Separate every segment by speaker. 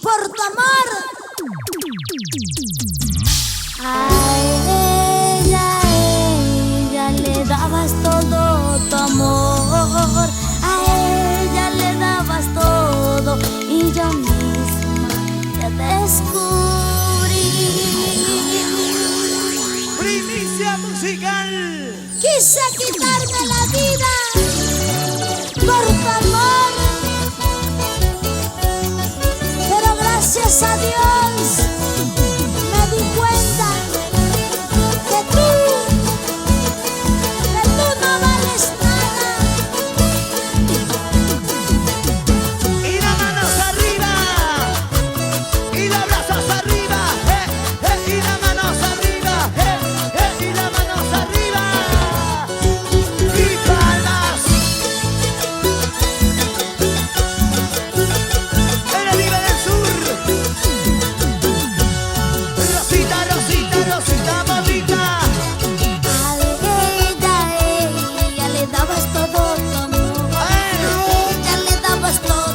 Speaker 1: por tu amor. A ella le dabas todo tu amor. A ella le dabas todo y yo misma te descubrí.
Speaker 2: Primicia musical.
Speaker 1: Quise quitarme la vida por tu amor, pero gracias a Dios me di cuenta que tú no vales nada.
Speaker 2: Y las manos arriba, y los brazos arriba, y las manos arriba, y las manos arriba, y palmas. En el Vive del Sur, Rosita, Rosita, Rosita bonita.
Speaker 1: A ella le dabas todo tu amor. A ella le dabas todo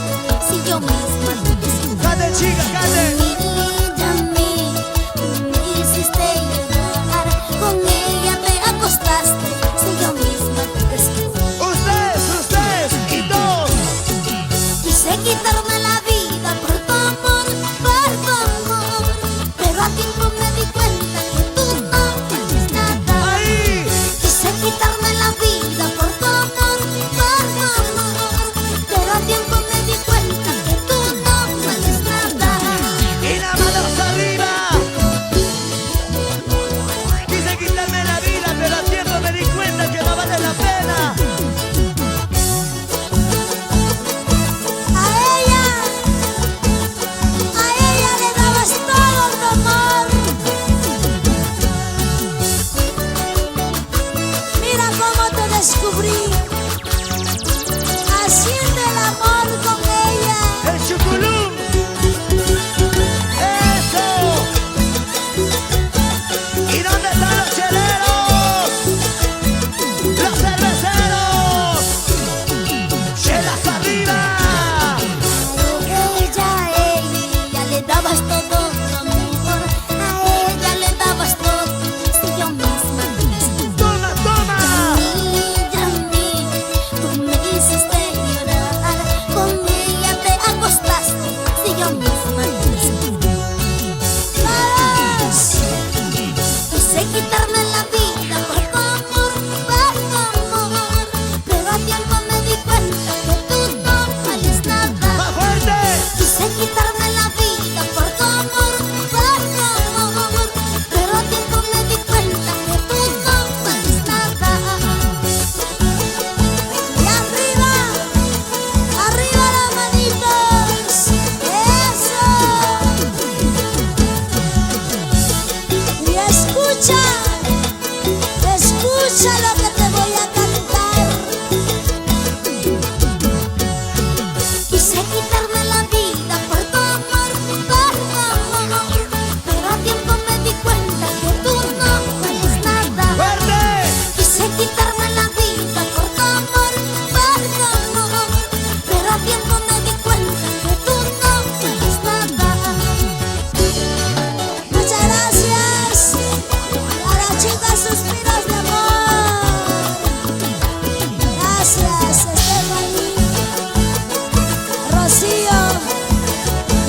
Speaker 1: si yo misma te descubrí.
Speaker 2: Cante, chica, cante.
Speaker 1: Ella a mí, tú me hiciste llorar. Con ella te acostaste si yo misma te descubrí.
Speaker 2: Ustedes, y todos.
Speaker 1: Quise quitarme la vida por tu amor, pero a tiempo me di cuenta que tú no vales nada.
Speaker 2: Ahí.
Speaker 1: Quise quitarme la vida por tu amor, pero a tiempo me di cuenta que tú no vales nada.
Speaker 2: Y las manos arriba. Quise quitarme la vida, pero a tiempo me di cuenta que no vale la pena.
Speaker 1: A ella le dabas todo tu amor. Mira cómo te descubrí, haciendo el amor con ella.
Speaker 2: El chuculum. Eso. ¿Y dónde están los cheleros? Los cerveceros. Chelas arriba.
Speaker 1: Ella le dabas todo tu amor. A ella le dabas todo si yo misma te descubrí.
Speaker 2: Toma, toma.
Speaker 1: Ella a mí, tú me hiciste llorar. Con ella te acostaste si yo misma te descubrí. ¡Vamos! Quise quitarme la vida por tu amor, pero a tiempo me di cuenta que tú no vales nada.
Speaker 2: Más fuerte.
Speaker 1: Quise quitarme la vida por tu amor, pero a tiempo me di cuenta que tú no vales nada. Y arriba, arriba las manitos, eso. Y escucha lo que te voy a cantar. Quise quitarme la vida por tu amor, pero a tiempo me di cuenta que tú no vales nada.
Speaker 2: Fuerte.
Speaker 1: Quise quitarme la vida por tu amor, pero a tiempo me di cuenta que tú no vales nada. Muchas gracias a las chicas Suspiros de Amor. Gracias, Stephanie, Rocío,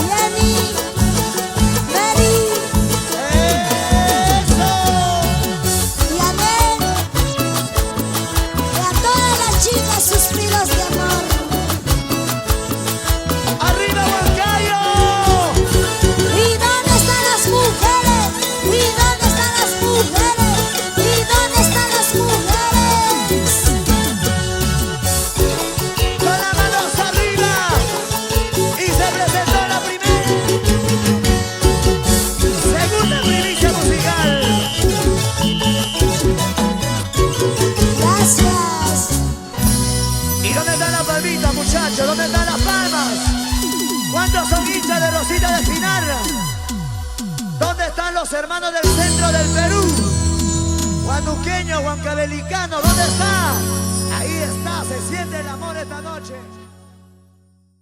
Speaker 1: Jenny, Mary,
Speaker 2: Eso.
Speaker 1: y Amén, y a todas las chicas Suspiros de Amor.
Speaker 2: Arriba, Huancayo.
Speaker 1: ¿Y dónde están las mujeres? ¿Y dónde están las mujeres? ¿Y dónde están las mujeres?
Speaker 2: Con las manos arriba. Y se presentó la primera. Segunda primicia musical.
Speaker 1: Gracias.
Speaker 2: ¿Y dónde están las palmitas, muchachos? ¿Dónde están las palmas? ¿Cuántos son hinchas de Rosita de Espinar? ¿Dónde están los hermanos del centro del Perú? Huanuqueños, huancavelicanos, ¿dónde está? Ahí está, se siente el amor esta noche.